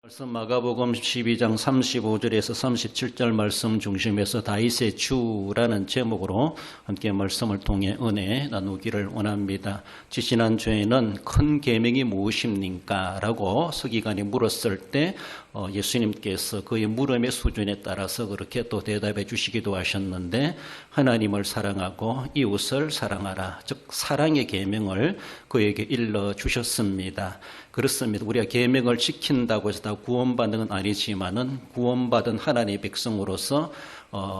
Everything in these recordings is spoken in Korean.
말씀 마가복음 12장 35절에서 37절 말씀 중심에서 다윗의 주라는 제목으로 함께 말씀을 통해 은혜 나누기를 원합니다. 지지난주에는 큰 계명이 무엇입니까? 라고 서기관이 물었을 때 예수님께서 그의 물음의 수준에 따라서 그렇게 또 대답해 주시기도 하셨는데, 하나님을 사랑하고 이웃을 사랑하라, 즉 사랑의 계명을 그에게 일러 주셨습니다. 그렇습니다. 우리가 계명을 지킨다고 해서 다 구원받는 건 아니지만은 구원받은 하나님의 백성으로서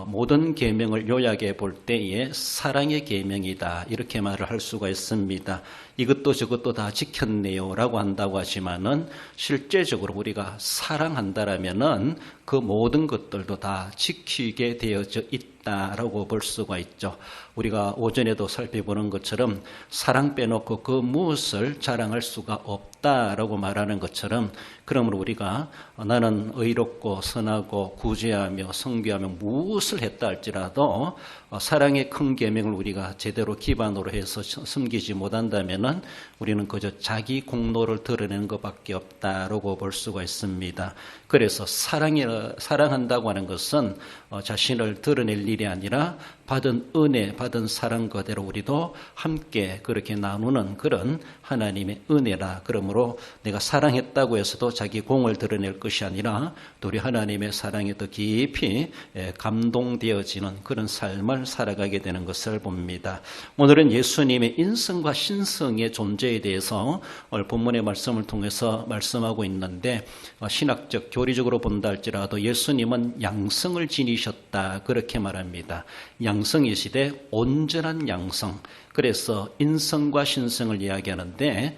모든 계명을 요약해 볼 때에 사랑의 계명이다, 이렇게 말을 할 수가 있습니다. 이것도 저것도 다 지켰네요 라고 한다고 하지만은 실제적으로 우리가 사랑한다라면은 그 모든 것들도 다 지키게 되어져 있다라고 볼 수가 있죠. 우리가 오전에도 살펴보는 것처럼 사랑 빼놓고 그 무엇을 자랑할 수가 없다라고 말하는 것처럼, 그러므로 우리가 나는 의롭고 선하고 구제하며 성교하며 무엇을 했다 할지라도 사랑의 큰 계명을 우리가 제대로 기반으로 해서 섬기지 못한다면은 우리는 그저 자기 공로를 드러내는 것밖에 없다라고 볼 수가 있습니다. 그래서 사랑한다고 하는 것은 자신을 드러낼 일이 아니라 받은 은혜, 받은 사랑 그대로 우리도 함께 그렇게 나누는 그런 하나님의 은혜라. 그러므로 내가 사랑했다고 해서도 자기 공을 드러낼 것이 아니라 또 우리 하나님의 사랑에 더 깊이 감동되어지는 그런 삶을 살아가게 되는 것을 봅니다. 오늘은 예수님의 인성과 신성의 존재에 대해서 오늘 본문의 말씀을 통해서 말씀하고 있는데, 신학적 교리적으로 본다 할지라도 예수님은 양성을 지니셨다, 그렇게 말합니다. 양성이시되 온전한 양성. 그래서 인성과 신성을 이야기하는데,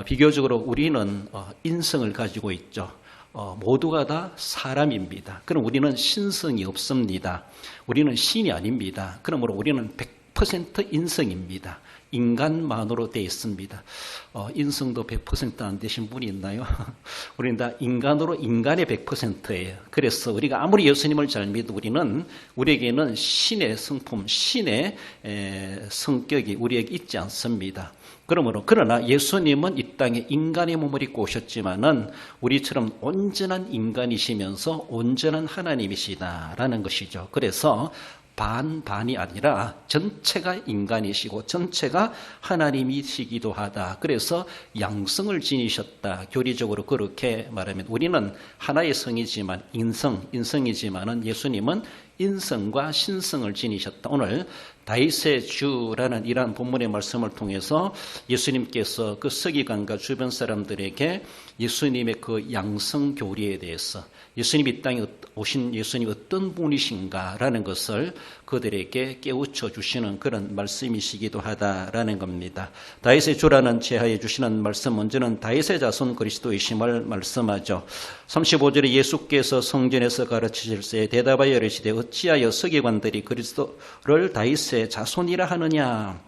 비교적으로 우리는 인성을 가지고 있죠. 모두가 다 사람입니다. 그럼 우리는 신성이 없습니다. 우리는 신이 아닙니다. 그러므로 우리는 100% 인성입니다. 인간만으로 되어 있습니다. 인성도 100% 안 되신 분이 있나요? 우리는 다 인간으로 인간의 100%예요. 그래서 우리가 아무리 예수님을 잘 믿어도 우리에게는 신의 성품, 신의 성격이 우리에게 있지 않습니다. 그러나 예수님은 이 땅에 인간의 몸을 입고 오셨지만은 우리처럼 온전한 인간이시면서 온전한 하나님이시다라는 것이죠. 그래서 반이 아니라 전체가 인간이시고 전체가 하나님이시기도 하다. 그래서 양성을 지니셨다. 교리적으로 그렇게 말하면 우리는 하나의 성이지만 인성이지만은 예수님은 인성과 신성을 지니셨다. 오늘 다윗의 주라는 이러한 본문의 말씀을 통해서 예수님께서 그 서기관과 주변 사람들에게 예수님의 그 양성 교리에 대해서, 예수님이 이 땅에 오신 예수님이 어떤 분이신가라는 것을 그들에게 깨우쳐 주시는 그런 말씀이시기도 하다라는 겁니다. 다윗의 주라는 제하에 주시는 말씀, 먼저는 다윗의 자손 그리스도이심을 말씀하죠. 35절에 예수께서 성전에서 가르치실세 대답하여 이르시되 어찌하여 서기관들이 그리스도를 다윗의 자손이라 하느냐.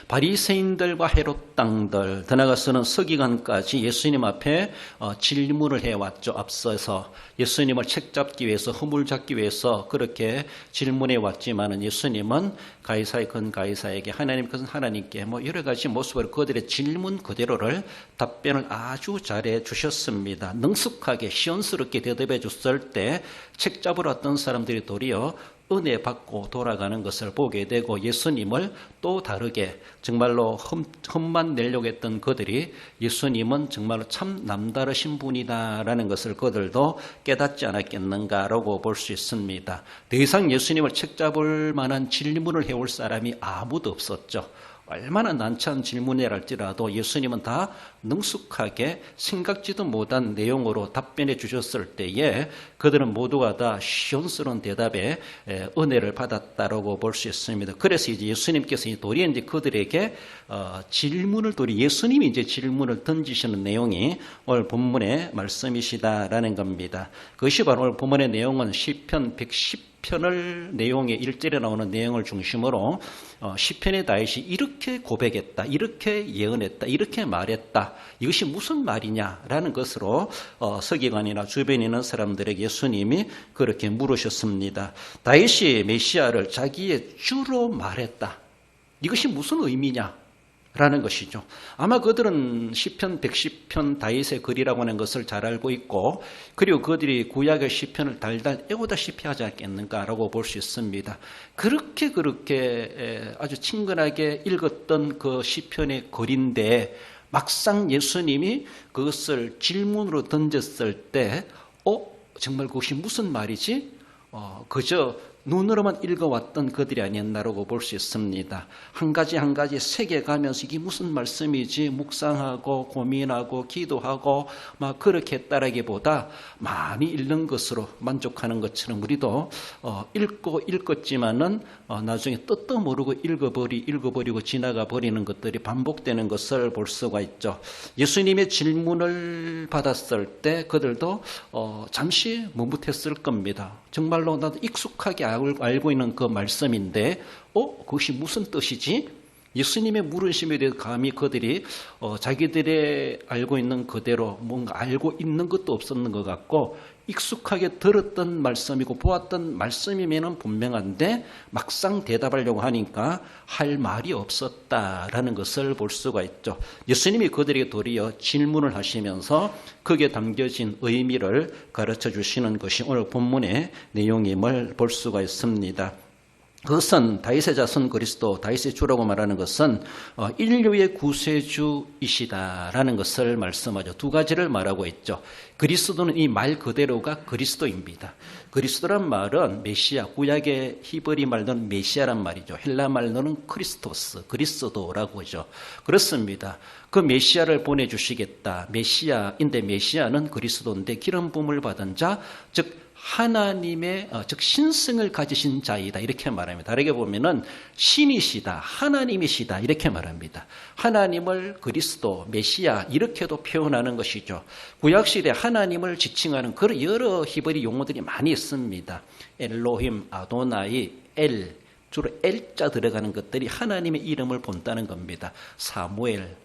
바리새인들과 헤롯 당들, 더 나아가서는 서기관까지 예수님 앞에 질문을 해왔죠. 앞서서 예수님을 책잡기 위해서, 허물 잡기 위해서 그렇게 질문해 왔지만은 예수님은 가이사의 건 가이사에게, 하나님 것은 하나님께, 여러 가지 모습으로 그들의 질문 그대로를 답변을 아주 잘해 주셨습니다. 능숙하게 시원스럽게 대답해 줬을 때 책잡으러 왔던 사람들이 도리어 은혜 받고 돌아가는 것을 보게 되고, 예수님을 또 다르게 정말로 흠만 내려고 했던 그들이 예수님은 정말로 참 남다르신 분이다라는 것을 그들도 깨닫지 않았겠는가라고 볼 수 있습니다. 더 이상 예수님을 책잡을 만한 질문을 해올 사람이 아무도 없었죠. 얼마나 난처한 질문이라 할지라도 예수님은 다 능숙하게 생각지도 못한 내용으로 답변해 주셨을 때에 그들은 모두가 다 시원스러운 대답에 은혜를 받았다라고 볼 수 있습니다. 그래서 이제 예수님께서 도리어 이제 그들에게 예수님이 이제 질문을 던지시는 내용이 오늘 본문의 말씀이시다라는 겁니다. 그것이 바로 오늘 본문의 내용은 시편 110편을 내용의 1절에 나오는 내용을 중심으로 시편의 다윗이 이렇게 고백했다, 이렇게 예언했다, 이렇게 말했다, 이것이 무슨 말이냐라는 것으로 서기관이나 주변에 있는 사람들에게 예수님이 그렇게 물으셨습니다. 다윗이 메시아를 자기의 주로 말했다. 이것이 무슨 의미냐? 라는 것이죠. 아마 그들은 시편 110편 다윗의 글이라고 하는 것을 잘 알고 있고, 그리고 그들이 구약의 시편을 달달 애우다시피 하지 않겠는가라고 볼 수 있습니다. 그렇게 아주 친근하게 읽었던 그 시편의 글인데, 막상 예수님이 그것을 질문으로 던졌을 때 정말 그것이 무슨 말이지? 그저 눈으로만 읽어왔던 그들이 아니었나라고 볼 수 있습니다. 한 가지 한 가지 새겨가면서 이게 무슨 말씀이지 묵상하고 고민하고 기도하고 막 그렇게 했다라기보다 많이 읽는 것으로 만족하는 것처럼 우리도 읽었지만은 나중에 뜻도 모르고 읽어버리고 지나가 버리는 것들이 반복되는 것을 볼 수가 있죠. 예수님의 질문을 받았을 때 그들도 잠시 머뭇했을 겁니다. 정말로 나도 익숙하게 알고 있는 그 말씀인데 그것이 무슨 뜻이지? 예수님의 물으심에 대해서 감히 그들이 자기들의 알고 있는 그대로 뭔가 알고 있는 것도 없었는 것 같고, 익숙하게 들었던 말씀이고 보았던 말씀이면 분명한데 막상 대답하려고 하니까 할 말이 없었다라는 것을 볼 수가 있죠. 예수님이 그들에게 도리어 질문을 하시면서 거기에 담겨진 의미를 가르쳐 주시는 것이 오늘 본문의 내용임을 볼 수가 있습니다. 그것은 다윗의 자손 그리스도, 다윗의 주라고 말하는 것은 인류의 구세주이시다라는 것을 말씀하죠. 두 가지를 말하고 있죠. 그리스도는 이 말 그대로가 그리스도입니다. 그리스도란 말은 메시아, 구약의 히브리 말로는 메시아란 말이죠. 헬라 말로는 크리스토스, 그리스도라고 하죠. 그렇습니다. 그 메시아를 보내주시겠다. 메시아인데 메시아는 그리스도인데 기름 부음을 받은 자, 즉 하나님의 즉 신성을 가지신 자이다 이렇게 말합니다. 다르게 보면은 신이시다, 하나님이시다 이렇게 말합니다. 하나님을 그리스도, 메시아 이렇게도 표현하는 것이죠. 구약시대 하나님을 지칭하는 그런 여러 히브리 용어들이 많이 있습니다. 엘로힘, 아도나이, 엘, 주로 엘자 들어가는 것들이 하나님의 이름을 본다는 겁니다. 사무엘,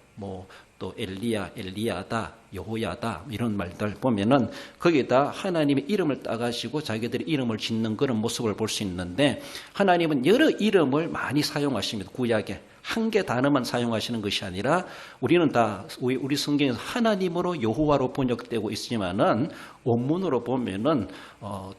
또 엘리야, 엘리야다, 여호야다 이런 말들 보면은 거기다 하나님의 이름을 따가지고 자기들의 이름을 짓는 그런 모습을 볼 수 있는데, 하나님은 여러 이름을 많이 사용하십니다. 구약에 한 개 단어만 사용하시는 것이 아니라 우리는 다 우리 성경에서 하나님으로 여호와로 번역되고 있지만은 원문으로 보면은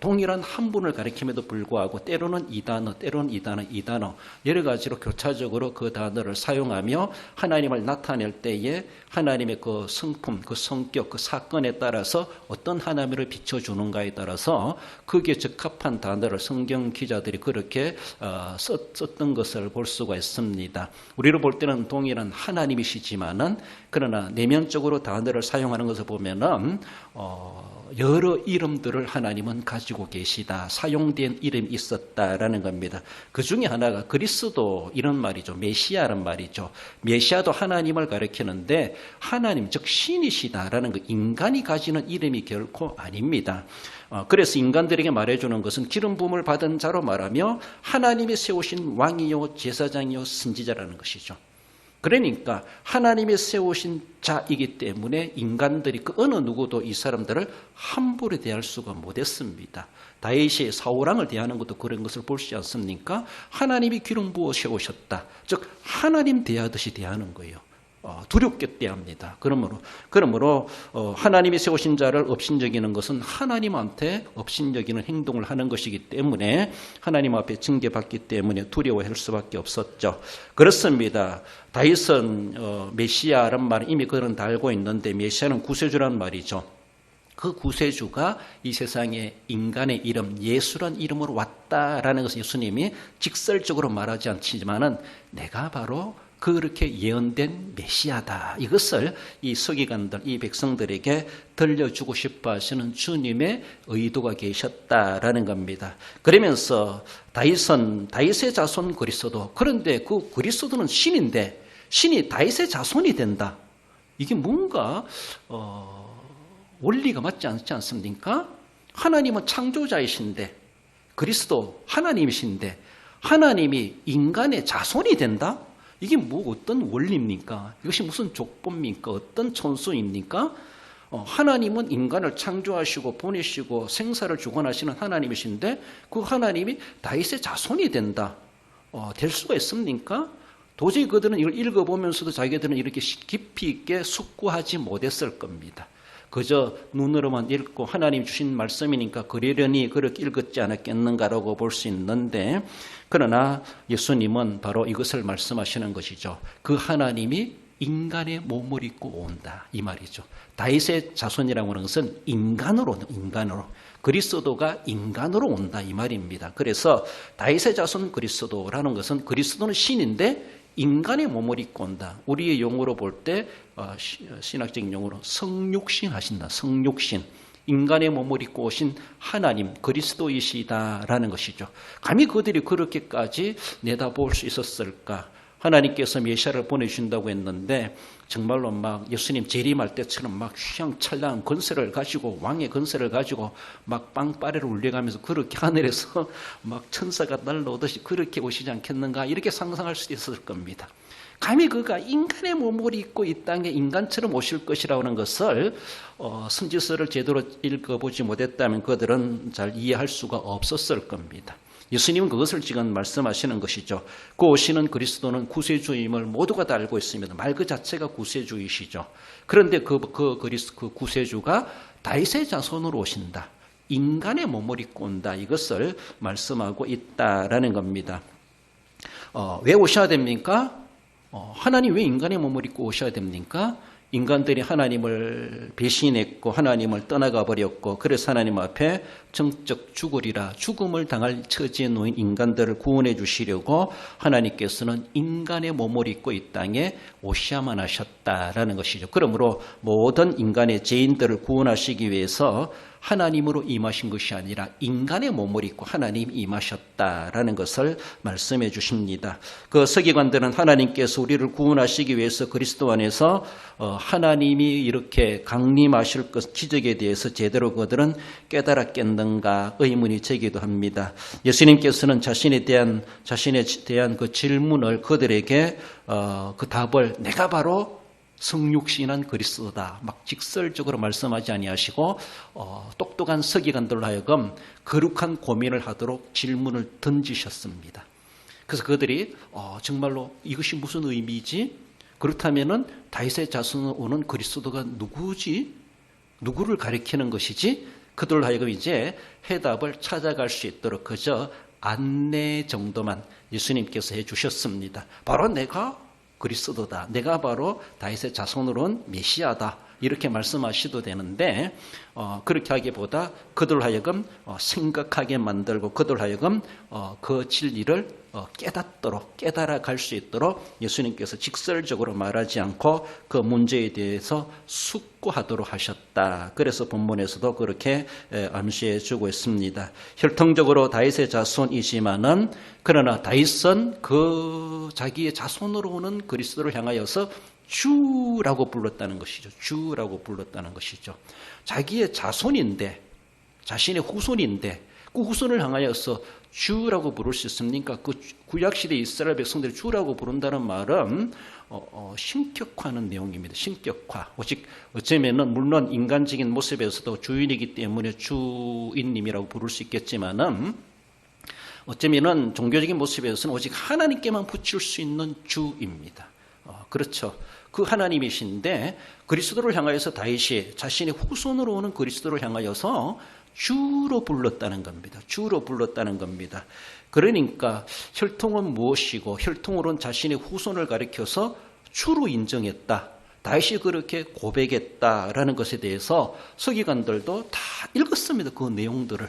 동일한 한 분을 가리킴에도 불구하고 때로는 이 단어, 때로는 이 단어 여러 가지로 교차적으로 그 단어를 사용하며 하나님을 나타낼 때에 하나님의 그 성품, 그 성격, 그 사건에 따라서 어떤 하나님을 비춰주는가에 따라서 그게 적합한 단어를 성경 기자들이 그렇게 썼던 것을 볼 수가 있습니다. 우리로 볼 때는 동일한 하나님이시지만은 그러나 내면적으로 단어를 사용하는 것을 보면은 여러 이름들을 하나님은 가지고 계시다. 사용된 이름이 있었다라는 겁니다. 그 중에 하나가 그리스도 이런 말이죠. 메시아란 말이죠. 메시아도 하나님을 가리키는데 하나님 즉 신이시다라는 거, 인간이 가지는 이름이 결코 아닙니다. 그래서 인간들에게 말해주는 것은 기름 부음을 받은 자로 말하며 하나님이 세우신 왕이요 제사장이요 선지자라는 것이죠. 그러니까 하나님이 세우신 자이기 때문에 인간들이 그 어느 누구도 이 사람들을 함부로 대할 수가 못했습니다. 다윗이 사울왕을 대하는 것도 그런 것을 볼 수 않습니까? 하나님이 기름 부어 세우셨다. 즉 하나님 대하듯이 대하는 거예요. 두렵게 대합니다. 그러므로 하나님이 세우신 자를 업신여기는 것은 하나님한테 업신여기는 행동을 하는 것이기 때문에 하나님 앞에 징계받기 때문에 두려워할 수밖에 없었죠. 그렇습니다. 다윗은 메시아란 말은 이미 그런 다 알고 있는데 메시아는 구세주란 말이죠. 그 구세주가 이 세상에 인간의 이름, 예수란 이름으로 왔다라는 것을 예수님이 직설적으로 말하지 않지만은 내가 바로 그렇게 예언된 메시아다. 이것을 이 서기관들, 이 백성들에게 들려주고 싶어 하시는 주님의 의도가 계셨다라는 겁니다. 그러면서 다윗의 자손 그리스도, 그런데 그 그리스도는 신인데 신이 다윗의 자손이 된다. 이게 뭔가 원리가 맞지 않지 않습니까? 하나님은 창조자이신데 그리스도 하나님이신데 하나님이 인간의 자손이 된다? 이게 어떤 원리입니까? 이것이 무슨 족보입니까? 어떤 천수입니까? 하나님은 인간을 창조하시고 보내시고 생사를 주관하시는 하나님이신데 그 하나님이 다윗의 자손이 된다. 될 수가 있습니까? 도저히 그들은 이걸 읽어보면서도 자기들은 이렇게 깊이 있게 숙고하지 못했을 겁니다. 그저 눈으로만 읽고 하나님 주신 말씀이니까 그러려니 그렇게 읽었지 않았겠는가라고 볼 수 있는데, 그러나 예수님은 바로 이것을 말씀하시는 것이죠. 그 하나님이 인간의 몸을 입고 온다, 이 말이죠. 다윗의 자손이라고 하는 것은 인간으로 그리스도가 인간으로 온다, 이 말입니다. 그래서 다윗의 자손 그리스도라는 것은 그리스도는 신인데 인간의 몸을 입고 온다. 우리의 용어로 볼 때 신학적인 용어로 성육신 하신다. 성육신. 인간의 몸을 입고 오신 하나님 그리스도이시다라는 것이죠. 감히 그들이 그렇게까지 내다볼 수 있었을까? 하나님께서 메시아를 보내주신다고 했는데 정말로 막 예수님 재림할 때처럼 막 휘황찬란한 권세를 가지고, 왕의 권세를 가지고 막 빵빠레를 울려가면서 그렇게 하늘에서 막 천사가 날라오듯이 그렇게 오시지 않겠는가, 이렇게 상상할 수도 있었을 겁니다. 감히 그가 인간의 몸을 입고 이 땅에 인간처럼 오실 것이라고 하는 것을 선지서를 제대로 읽어보지 못했다면 그들은 잘 이해할 수가 없었을 겁니다. 예수님은 그것을 지금 말씀하시는 것이죠. 그 오시는 그리스도는 구세주임을 모두가 다 알고 있습니다. 말 그 자체가 구세주이시죠. 그런데 그 구세주가 다윗의 자손으로 오신다. 인간의 몸을 입고 온다. 이것을 말씀하고 있다라는 겁니다. 왜 오셔야 됩니까? 하나님 왜 인간의 몸을 입고 오셔야 됩니까? 인간들이 하나님을 배신했고 하나님을 떠나가 버렸고, 그래서 하나님 앞에 정적 죽으리라, 죽음을 당할 처지에 놓인 인간들을 구원해 주시려고 하나님께서는 인간의 몸을 입고 이 땅에 오셔야만 하셨다라는 것이죠. 그러므로 모든 인간의 죄인들을 구원하시기 위해서 하나님으로 임하신 것이 아니라 인간의 몸을 입고 하나님이 임하셨다라는 것을 말씀해 주십니다. 그 서기관들은 하나님께서 우리를 구원하시기 위해서 그리스도 안에서 하나님이 이렇게 강림하실 것, 기적에 대해서 제대로 그들은 깨달았겠는가 의문이 제기도 합니다. 예수님께서는 자신에 대한 그 질문을 그들에게 그 답을 내가 바로 성육신한 그리스도다 막 직설적으로 말씀하지 아니하시고 똑똑한 서기관들로 하여금 거룩한 고민을 하도록 질문을 던지셨습니다. 그래서 그들이 정말로 이것이 무슨 의미지? 그렇다면은 다윗의 자손으로 오는 그리스도가 누구지? 누구를 가리키는 것이지? 그들로 하여금 이제 해답을 찾아갈 수 있도록 그저 안내 정도만 예수님께서 해주셨습니다. 바로 내가 그리스도다. 내가 바로 다윗의 자손으로 온 메시아다. 이렇게 말씀하셔도 되는데 그렇게 하기보다 그들 하여금 생각하게 만들고 그들 하여금 그 진리를 깨달아갈 수 있도록 예수님께서 직설적으로 말하지 않고 그 문제에 대해서 숙고하도록 하셨다. 그래서 본문에서도 그렇게 암시해 주고 있습니다. 혈통적으로 다윗의 자손이지만은 그러나 다윗은 그 자기의 자손으로 오는 그리스도를 향하여서 주라고 불렀다는 것이죠. 주라고 불렀다는 것이죠. 자기의 자손인데, 자신의 후손인데 그 후손을 향하여서 주라고 부를 수 있습니까? 그 구약시대 이스라엘 백성들이 주라고 부른다는 말은 신격화하는 내용입니다. 신격화. 오직 어쩌면은 물론 인간적인 모습에서도 주인이기 때문에 주인님이라고 부를 수 있겠지만은 어쩌면은 종교적인 모습에서는 오직 하나님께만 붙일 수 있는 주입니다. 그렇죠. 그 하나님이신데 그리스도를 향하여서 다윗이 자신의 후손으로 오는 그리스도를 향하여서 주로 불렀다는 겁니다. 주로 불렀다는 겁니다. 그러니까 혈통은 무엇이고 혈통으로는 자신의 후손을 가리켜서 주로 인정했다. 다윗이 그렇게 고백했다라는 것에 대해서 서기관들도 다 읽었습니다. 그 내용들을.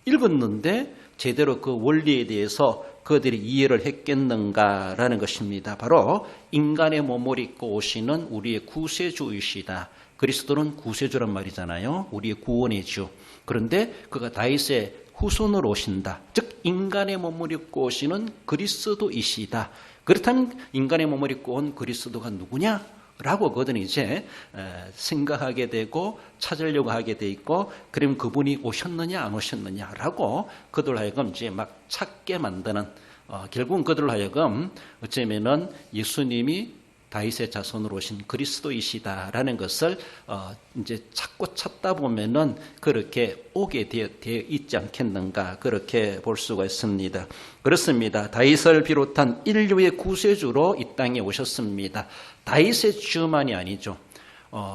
읽었는데 제대로 그 원리에 대해서 그들이 이해를 했겠는가라는 것입니다. 바로 인간의 몸을 입고 오시는 우리의 구세주이시다. 그리스도는 구세주란 말이잖아요. 우리의 구원의 주. 그런데 그가 다윗의 후손으로 오신다. 즉 인간의 몸을 입고 오시는 그리스도이시다. 그렇다면 인간의 몸을 입고 온 그리스도가 누구냐? 라고 그들은 이제 생각하게 되고 찾으려고 하게 돼 있고, 그럼 그분이 오셨느냐 안 오셨느냐라고 그들 하여금 이제 막 찾게 만드는, 결국은 그들 하여금 어쩌면은 예수님이 다윗의 자손으로 오신 그리스도이시다라는 것을 이제 찾다 보면은 그렇게 오게 되어 있지 않겠는가, 그렇게 볼 수가 있습니다. 그렇습니다. 다윗을 비롯한 인류의 구세주로 이 땅에 오셨습니다. 다윗의 주만이 아니죠.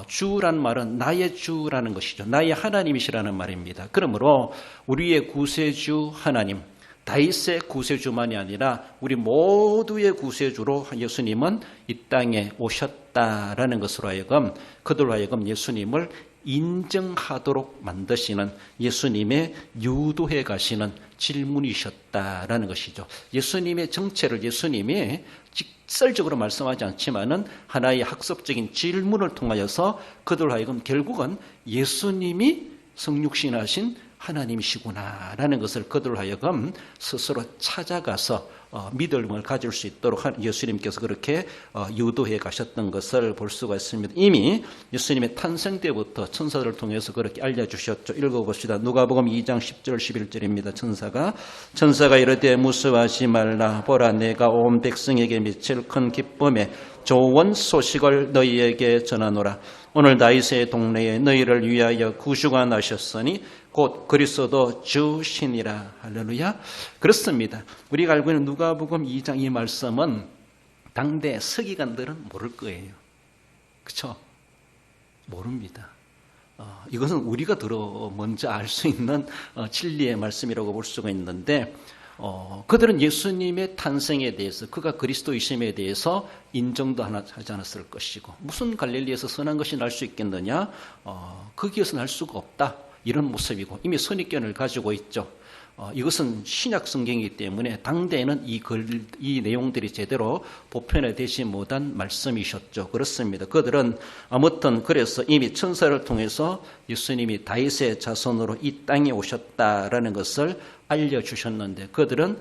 주란 말은 나의 주라는 것이죠. 나의 하나님이시라는 말입니다. 그러므로 우리의 구세주 하나님, 다윗의 구세주만이 아니라 우리 모두의 구세주로 예수님은 이 땅에 오셨다라는 것으로 하여금 그들로 하여금 예수님을 인정하도록 만드시는 예수님의 유도해 가시는 질문이셨다라는 것이죠. 예수님의 정체를 예수님이 직설적으로 말씀하지 않지만은 하나의 학습적인 질문을 통하여서 그들로 하여금 결국은 예수님이 성육신하신 하나님이시구나라는 것을 그들로 하여금 스스로 찾아가서 믿음을 가질 수 있도록 예수님께서 그렇게 유도해 가셨던 것을 볼 수가 있습니다. 이미 예수님의 탄생 때부터 천사들을 통해서 그렇게 알려주셨죠. 읽어봅시다. 누가복음 2장 10절 11절입니다. 천사가 이르되 무서워하지 말라. 보라, 내가 온 백성에게 미칠 큰 기쁨에 좋은 소식을 너희에게 전하노라. 오늘 다윗의 동네에 너희를 위하여 구주가 나셨으니 곧 그리스도 주시니라. 할렐루야. 그렇습니다. 우리가 알고 있는 누가복음 2장 이 말씀은 당대 서기관들은 모를 거예요. 그렇죠? 모릅니다. 이것은 우리가 먼저 알 수 있는 진리의 말씀이라고 볼 수가 있는데 그들은 예수님의 탄생에 대해서, 그가 그리스도이심에 대해서 인정도 하지 않았을 것이고, 무슨 갈릴리에서 선한 것이 날 수 있겠느냐, 거기에서 날 수가 없다, 이런 모습이고 이미 선입견을 가지고 있죠. 이것은 신약 성경이기 때문에 당대에는 이 내용들이 제대로 보편화되지 못한 말씀이셨죠. 그렇습니다. 그들은 아무튼 그래서 이미 천사를 통해서 예수님이 다윗의 자손으로 이 땅에 오셨다라는 것을 알려주셨는데 그들은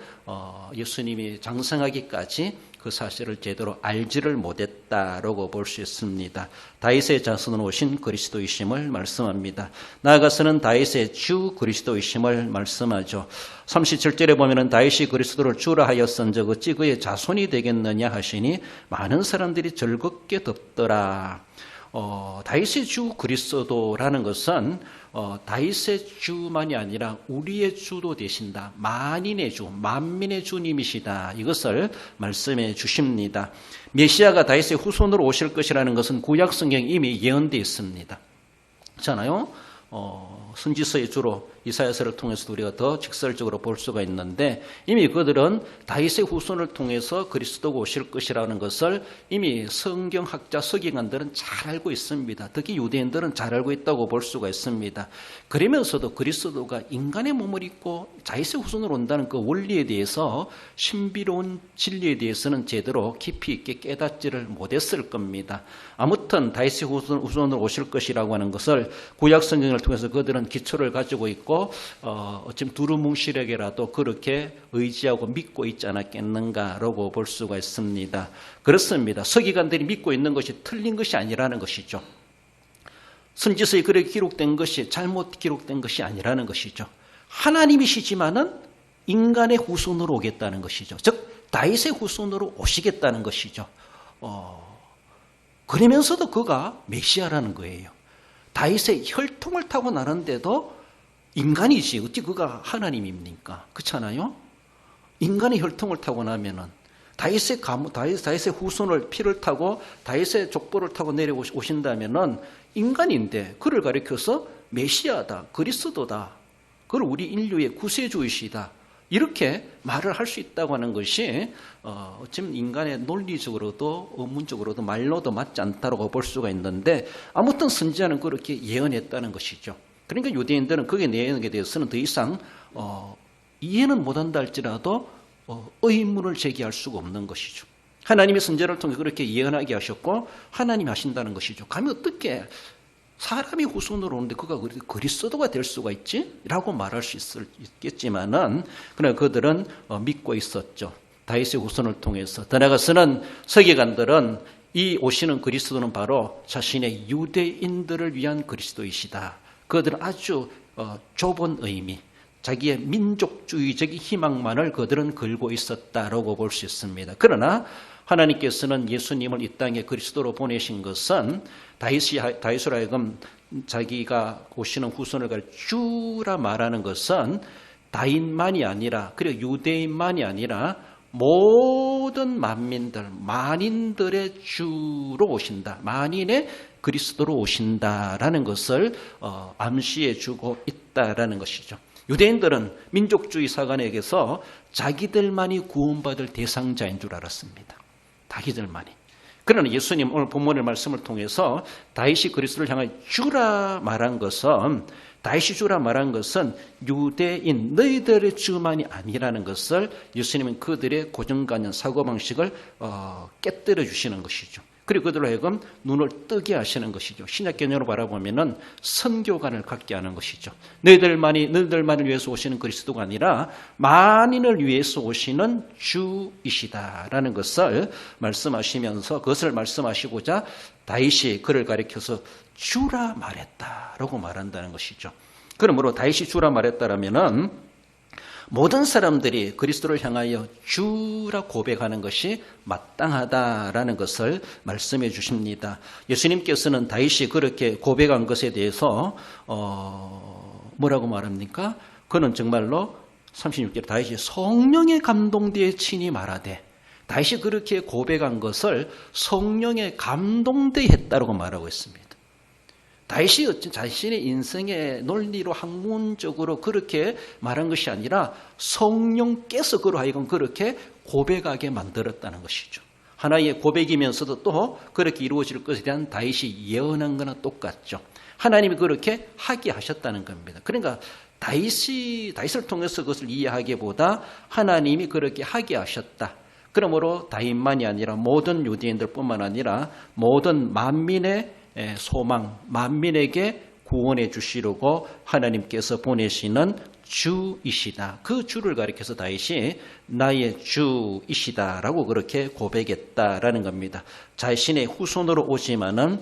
예수님이 장성하기까지 그 사실을 제대로 알지를 못했다라고 볼 수 있습니다. 다윗의 자손으로 오신 그리스도이심을 말씀합니다. 나아가서는 다윗의 주 그리스도이심을 말씀하죠. 37절에 보면은 다윗이 그리스도를 주라 하였은즉 어찌 그의 자손이 되겠느냐 하시니 많은 사람들이 즐겁게 듣더라. 다윗의 주 그리스도라는 것은 다윗의 주만이 아니라 우리의 주도 되신다. 만인의 주, 만민의 주님이시다. 이것을 말씀해 주십니다. 메시아가 다윗의 후손으로 오실 것이라는 것은 구약 성경에 이미 예언되어 있습니다. 그렇잖아요? 선지서의 주로 이사야서를 통해서도 우리가 더 직설적으로 볼 수가 있는데 이미 그들은 다윗의 후손을 통해서 그리스도가 오실 것이라는 것을 이미 성경학자 서기관들은 잘 알고 있습니다. 특히 유대인들은 잘 알고 있다고 볼 수가 있습니다. 그러면서도 그리스도가 인간의 몸을 입고 다윗의 후손으로 온다는 그 원리에 대해서 신비로운 진리에 대해서는 제대로 깊이 있게 깨닫지를 못했을 겁니다. 아무튼 다윗의 후손으로 오실 것이라고 하는 것을 구약 성경을 통해서 그들은 기초를 가지고 있고 어쩜 두루뭉실하게라도 그렇게 의지하고 믿고 있지 않았겠는가라고 볼 수가 있습니다. 그렇습니다. 서기관들이 믿고 있는 것이 틀린 것이 아니라는 것이죠. 선지서에 그렇게 기록된 것이 잘못 기록된 것이 아니라는 것이죠. 하나님이시지만은 인간의 후손으로 오겠다는 것이죠. 즉 다윗의 후손으로 오시겠다는 것이죠. 그러면서도 그가 메시아라는 거예요. 다윗의 혈통을 타고 나는데도 인간이지 어찌 그가 하나님입니까? 그렇잖아요? 인간의 혈통을 타고 나면은 다윗의 후손을 피를 타고 다윗의 족보를 타고 내려오신다면은 인간인데 그를 가리켜서 메시아다, 그리스도다, 그걸 우리 인류의 구세주이시다 이렇게 말을 할 수 있다고 하는 것이 어쩌면 인간의 논리적으로도 의문적으로도 말로도 맞지 않다고 볼 수가 있는데 아무튼 선지자는 그렇게 예언했다는 것이죠. 그러니까 유대인들은 그게 내용에 대해서는 더 이상 이해는 못한다 할지라도 의문을 제기할 수가 없는 것이죠. 하나님의 선지자를 통해 그렇게 예언하게 하셨고 하나님이 하신다는 것이죠. 감히 어떻게 사람이 후손으로 오는데 그가 그리스도가 될 수가 있지? 라고 말할 수 있겠지만은 그러나 그들은 믿고 있었죠. 다윗의 후손을 통해서. 더 나아가서는 서기관들은 이 오시는 그리스도는 바로 자신의 유대인들을 위한 그리스도이시다. 그들은 아주 좁은 의미, 자기의 민족주의적인 희망만을 그들은 걸고 있었다라고 볼 수 있습니다. 그러나 하나님께서는 예수님을 이 땅에 그리스도로 보내신 것은 다윗으로 하여금 자기가 오시는 후손을 가리켜 주라 말하는 것은 다윗만이 아니라, 그리고 유대인만이 아니라 모든 만민들, 만인들의 주로 오신다, 만인의 그리스도로 오신다라는 것을 암시해 주고 있다라는 것이죠. 유대인들은 민족주의 사관에게서 자기들만이 구원받을 대상자인 줄 알았습니다. 자기들만이. 그러나 예수님 오늘 본문의 말씀을 통해서 다윗이 그리스도를 향하여 주라 말한 것은, 다윗이 주라 말한 것은 유대인 너희들의 주만이 아니라는 것을 예수님은 그들의 고정관념 사고방식을 깨뜨려 주시는 것이죠. 그리고 그들로 하여금 눈을 뜨게 하시는 것이죠. 신약 개념으로 바라보면은 선교관을 갖게 하는 것이죠. 너희들만을 위해서 오시는 그리스도가 아니라 만인을 위해서 오시는 주이시다라는 것을 말씀하시면서, 그것을 말씀하시고자 다윗이 그를 가리켜서 주라 말했다라고 말한다는 것이죠. 그러므로 다윗이 주라 말했다라면은 모든 사람들이 그리스도를 향하여 주라 고백하는 것이 마땅하다라는 것을 말씀해 주십니다. 예수님께서는 다윗이 그렇게 고백한 것에 대해서 뭐라고 말합니까? 그는 정말로 36절 다윗이 성령에 감동되어 친히 말하되, 다윗이 그렇게 고백한 것을 성령에 감동되어 했다고 말하고 있습니다. 다윗이 자신의 인생의 논리로 학문적으로 그렇게 말한 것이 아니라 성령께서 그로 하여금 그렇게 고백하게 만들었다는 것이죠. 하나의 고백이면서도 또 그렇게 이루어질 것에 대한 다윗이 예언한 거나 똑같죠. 하나님이 그렇게 하게 하셨다는 겁니다. 그러니까 다윗을 통해서 그것을 이해하기보다 하나님이 그렇게 하게 하셨다. 그러므로 다윗만이 아니라 모든 유대인들뿐만 아니라 모든 만민의 소망, 만민에게 구원해 주시려고 하나님께서 보내시는 주이시다. 그 주를 가리켜서 다윗이 나의 주이시다라고 그렇게 고백했다라는 겁니다. 자신의 후손으로 오지만은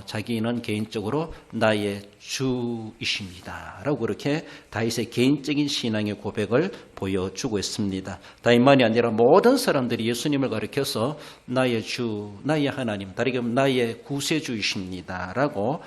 자기는 개인적으로 나의 주이십니다라고 그렇게 다윗의 개인적인 신앙의 고백을 보여주고 있습니다. 다윗만이 아니라 모든 사람들이 예수님을 가리켜서 나의 주, 나의 하나님, 다르게 하면 나의 구세주이십니다라고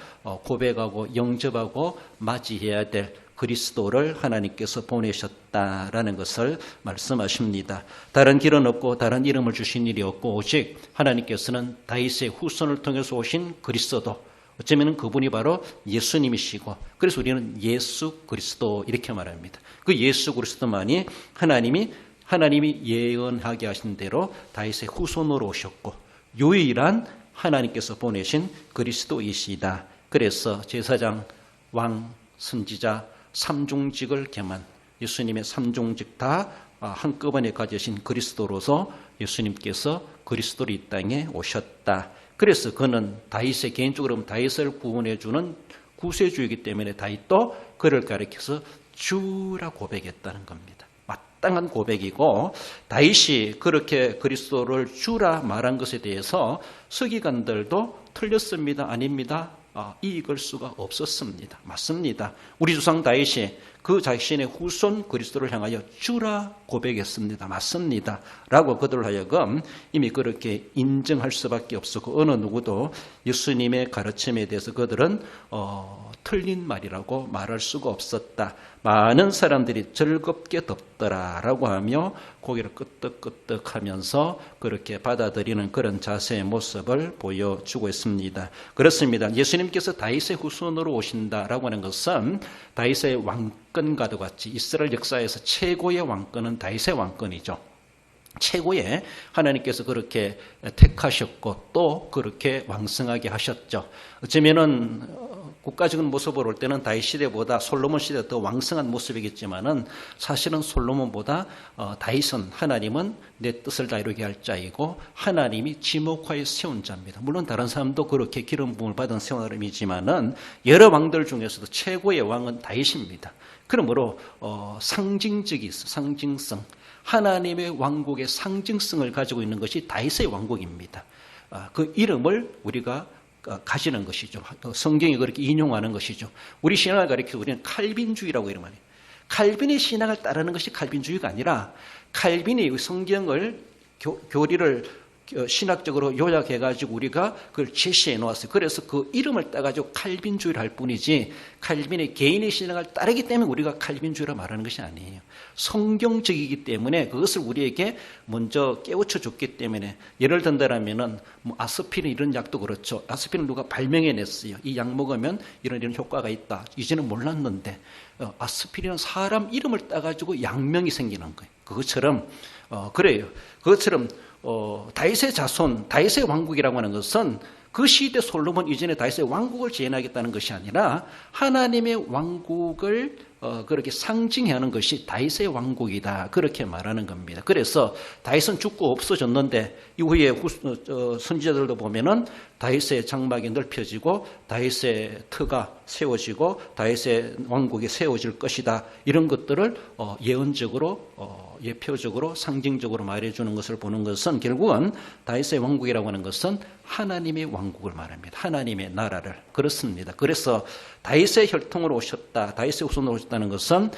고백하고 영접하고 맞이해야 될 그리스도를 하나님께서 보내셨다라는 것을 말씀하십니다. 다른 길은 없고 다른 이름을 주신 일이 없고 오직 하나님께서는 다윗의 후손을 통해서 오신 그리스도, 어쩌면 그분이 바로 예수님이시고, 그래서 우리는 예수 그리스도 이렇게 말합니다. 그 예수 그리스도만이 하나님이 예언하게 하신 대로 다윗의 후손으로 오셨고 유일한 하나님께서 보내신 그리스도이시다. 그래서 제사장, 왕, 선지자, 삼중직을 겸한 예수님의 삼중직 다 한꺼번에 가지신 그리스도로서 예수님께서 그리스도로 이 땅에 오셨다. 그래서 그는 다윗의 개인적으로 다윗을 구원해 주는 구세주이기 때문에 다윗도 그를 가리켜서 주라 고백했다는 겁니다. 마땅한 고백이고, 다윗이 그렇게 그리스도를 주라 말한 것에 대해서 서기관들도 틀렸습니다, 아닙니다, 이익을 수가 없었습니다. 맞습니다. 우리 조상 다윗이 그 자신의 후손 그리스도를 향하여 주라 고백했습니다. 맞습니다. 라고 그들 하여금 이미 그렇게 인정할 수밖에 없었고, 어느 누구도 예수님의 가르침에 대해서 그들은 틀린 말이라고 말할 수가 없었다. 많은 사람들이 즐겁게 덮더라라고 하며 고개를 끄덕끄덕 하면서 그렇게 받아들이는 그런 자세의 모습을 보여주고 있습니다. 그렇습니다. 예수님께서 다윗의 후손으로 오신다라고 하는 것은 다윗의 왕권과도 같이 이스라엘 역사에서 최고의 왕권은 다윗의 왕권이죠. 최고의 하나님께서 그렇게 택하셨고 또 그렇게 왕성하게 하셨죠. 어쩌면은 국가적인 모습으로 볼 때는 다윗 시대보다 솔로몬 시대가 더 왕성한 모습이겠지만은 사실은 솔로몬보다 다윗은 하나님은 내 뜻을 다 이루게 할 자이고 하나님이 지목하여 세운 자입니다. 물론 다른 사람도 그렇게 기름 부음을 받은 사람이지만은 여러 왕들 중에서도 최고의 왕은 다윗입니다. 그러므로 상징적이 있어, 상징성. 하나님의 왕국의 상징성을 가지고 있는 것이 다윗의 왕국입니다. 그 이름을 우리가 가지는 것이죠. 성경이 그렇게 인용하는 것이죠. 우리 신앙을 가리켜 우리는 칼빈주의라고 이름을 해요. 칼빈의 신앙을 따르는 것이 칼빈주의가 아니라 칼빈이 성경을 교리를 신학적으로 요약해가지고 우리가 그걸 제시해 놓았어요. 그래서 그 이름을 따가지고 칼빈주의를 할 뿐이지 칼빈의 개인의 신앙을 따르기 때문에 우리가 칼빈주의라 말하는 것이 아니에요. 성경적이기 때문에 그것을 우리에게 먼저 깨우쳐 줬기 때문에 예를 든다라면은 뭐 아스피린 이런 약도 그렇죠. 아스피린 누가 발명해 냈어요. 이 약 먹으면 이런 효과가 있다. 이제는 몰랐는데 아스피린은 사람 이름을 따가지고 약명이 생기는 거예요. 그것처럼 그래요. 그것처럼 다윗의 자손, 다윗의 왕국이라고 하는 것은 그 시대 솔로몬 이전에 다윗의 왕국을 재현하겠다는 것이 아니라 하나님의 왕국을 그렇게 상징하는 것이 다윗의 왕국이다. 그렇게 말하는 겁니다. 그래서 다윗은 죽고 없어졌는데 이후에 선지자들도 보면은 다윗의 장막이 넓혀지고 다윗의 터가 세워지고 다윗의 왕국이 세워질 것이다. 이런 것들을 예언적으로 예표적으로 상징적으로 말해주는 것을 보는 것은 결국은 다윗의 왕국이라고 하는 것은 하나님의 왕국을 말합니다. 하나님의 나라를. 그렇습니다. 그래서 다윗의 혈통으로 오셨다. 다윗의 후손으로 오셨다는 것은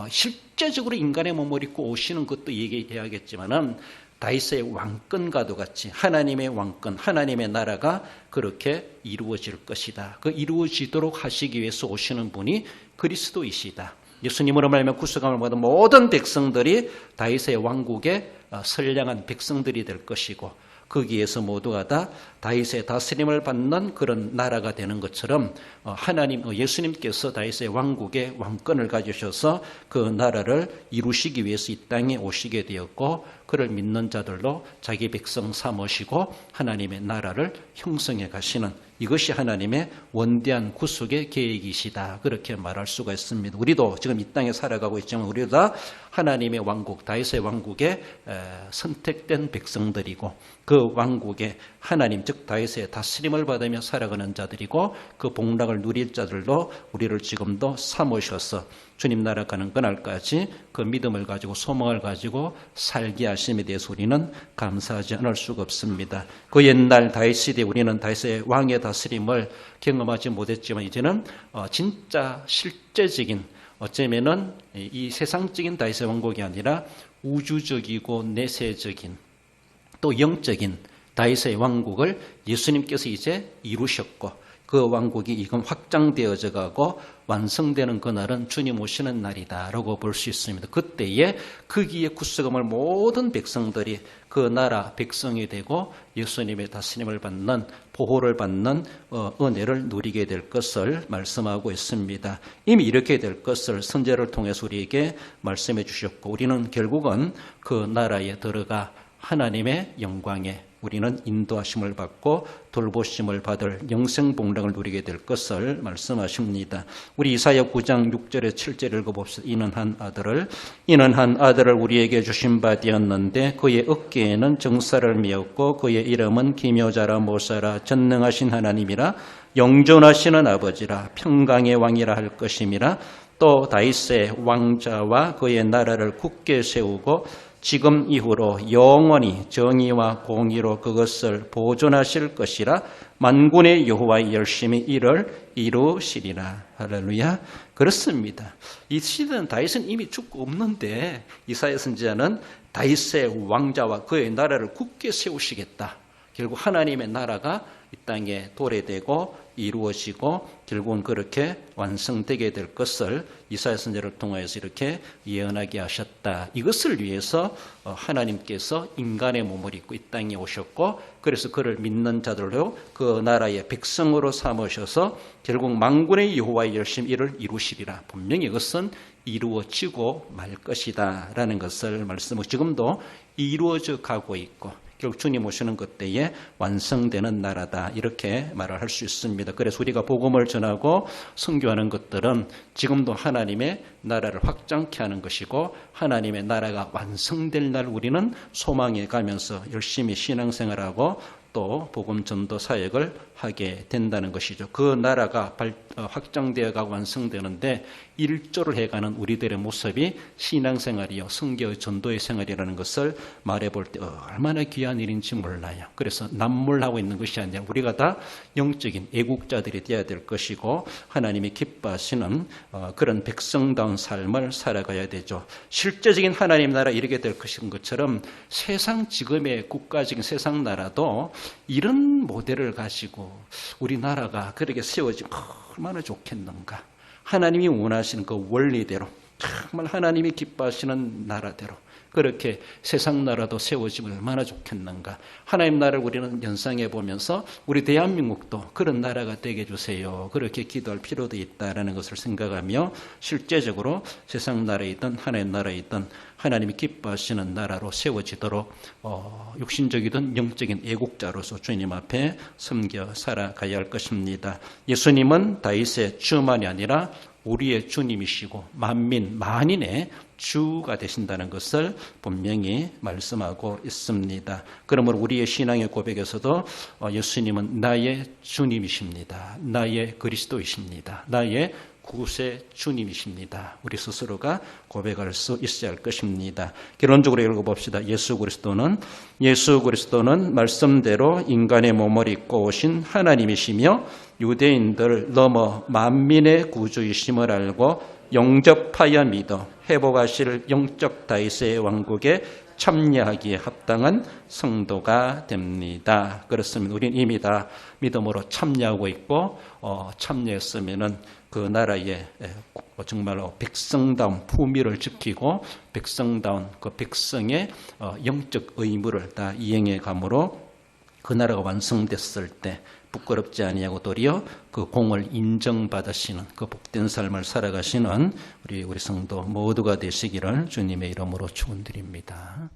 실제적으로 인간의 몸을 입고 오시는 것도 얘기해야겠지만은 다윗의 왕권과도 같이 하나님의 왕권, 하나님의 나라가 그렇게 이루어질 것이다. 그 이루어지도록 하시기 위해서 오시는 분이 그리스도이시다. 예수님으로 말하면 구속함을 받은 모든 백성들이 다윗의 왕국의 선량한 백성들이 될 것이고 거기에서 모두가 다 다윗의 다스림을 받는 그런 나라가 되는 것처럼 예수님께서 다윗의 왕국의 왕권을 가지셔서 그 나라를 이루시기 위해서 이 땅에 오시게 되었고 그를 믿는 자들로 자기 백성 삼으시고 하나님의 나라를 형성해 가시는 이것이 하나님의 원대한 구속의 계획이시다. 그렇게 말할 수가 있습니다. 우리도 지금 이 땅에 살아가고 있지만 우리도 다 하나님의 왕국, 다윗의 왕국에 선택된 백성들이고 그 왕국에 하나님 즉 다윗의 다스림을 받으며 살아가는 자들이고 그 복락을 누릴 자들로 우리를 지금도 삼으셔서 주님 나라 가는 그날까지 그 믿음을 가지고 소망을 가지고 살게 하심에 대해서 우리는 감사하지 않을 수가 없습니다. 그 옛날 다윗 시대 우리는 다윗의 왕의 다스림을 경험하지 못했지만 이제는 진짜 실제적인 어쩌면은 이 세상적인 다윗의 왕국이 아니라 우주적이고 내세적인 또 영적인 다윗의 왕국을 예수님께서 이제 이루셨고 그 왕국이 이건 확장되어져 가고 완성되는 그날은 주님 오시는 날이다라고 볼 수 있습니다. 그때에 거기에 구속함을 모든 백성들이 그 나라 백성이 되고 예수님의 다스림을 받는 보호를 받는 은혜를 누리게 될 것을 말씀하고 있습니다. 이미 이렇게 될 것을 선제를 통해서 우리에게 말씀해 주셨고 우리는 결국은 그 나라에 들어가 하나님의 영광에 우리는 인도하심을 받고 돌보심을 받을 영생복락을 누리게 될 것을 말씀하십니다. 우리 이사야 9장 6절에 7절 읽어봅시다. 이는 한 아들을 우리에게 주신 바 되었는데 그의 어깨에는 정사를 메었고 그의 이름은 기묘자라 모사라 전능하신 하나님이라 영존하시는 아버지라 평강의 왕이라 할 것임이라 또 다윗의 왕자와 그의 나라를 굳게 세우고 지금 이후로 영원히 정의와 공의로 그것을 보존하실 것이라 만군의 여호와의 열심히 이를 이루시리라. 할렐루야. 그렇습니다. 이 시대는 다윗은 이미 죽고 없는데 이사야 선지자는 다윗의 왕자와 그의 나라를 굳게 세우시겠다. 결국 하나님의 나라가 이 땅에 도래되고 이루어지고 결국은 그렇게 완성되게 될 것을 이사야 선지자를 통하여서 이렇게 예언하게 하셨다. 이것을 위해서 하나님께서 인간의 몸을 입고 이 땅에 오셨고 그래서 그를 믿는 자들로 그 나라의 백성으로 삼으셔서 결국 만군의 여호와의 열심 이를 이루시리라. 분명히 이것은 이루어지고 말 것이다 라는 것을 말씀하고 지금도 이루어져 가고 있고 결국 주님 오시는 그때에 완성되는 나라다 이렇게 말을 할 수 있습니다. 그래서 우리가 복음을 전하고 선교하는 것들은 지금도 하나님의 나라를 확장케 하는 것이고 하나님의 나라가 완성될 날 우리는 소망해 가면서 열심히 신앙생활하고 또 복음 전도 사역을 하게 된다는 것이죠. 그 나라가 확장되어 가고 완성되는데 일조를 해가는 우리들의 모습이 신앙생활이요 선교의 전도의 생활이라는 것을 말해볼 때 얼마나 귀한 일인지 몰라요. 그래서 남몰하고 있는 것이 아니라 우리가 다 영적인 애국자들이 되어야 될 것이고 하나님이 기뻐하시는 그런 백성다운 삶을 살아가야 되죠. 실제적인 하나님 나라 이르게 될 것인 것처럼 세상 지금의 국가적인 세상 나라도 이런 모델을 가지고 우리나라가 그렇게 세워지면 얼마나 좋겠는가. 하나님이 원하시는 그 원리대로 정말 하나님이 기뻐하시는 나라대로 그렇게 세상 나라도 세워지면 얼마나 좋겠는가. 하나님 나라를 우리는 연상해 보면서 우리 대한민국도 그런 나라가 되게 해주세요. 그렇게 기도할 필요도 있다라는 것을 생각하며 실제적으로 세상 나라에 있던 하나님 나라에 있던 하나님이 기뻐하시는 나라로 세워지도록 육신적이든 영적인 애국자로서 주님 앞에 섬겨 살아가야 할 것입니다. 예수님은 다윗의 주만이 아니라 우리의 주님이시고 만민, 만인의 주가 되신다는 것을 분명히 말씀하고 있습니다. 그러므로 우리의 신앙의 고백에서도 예수님은 나의 주님이십니다. 나의 그리스도이십니다. 나의 구세 주님이십니다. 우리 스스로가 고백할 수 있어야 할 것입니다. 결론적으로 읽어봅시다. 예수 그리스도는 말씀대로 인간의 몸을 입고 오신 하나님이시며 유대인들 넘어 만민의 구주이심을 알고 영접하여 믿어 회복하실 영적 다윗의 왕국에 참여하기에 합당한 성도가 됩니다. 그렇습니다. 우리는 이미 다 믿음으로 참여하고 있고 참여했으면은 그 나라의 정말로 백성다운 품위를 지키고 백성다운 그 백성의 영적 의무를 다 이행해 가므로 그 나라가 완성됐을 때 부끄럽지 아니하고 도리어 그 공을 인정받으시는 그 복된 삶을 살아가시는 우리 성도 모두가 되시기를 주님의 이름으로 축원드립니다.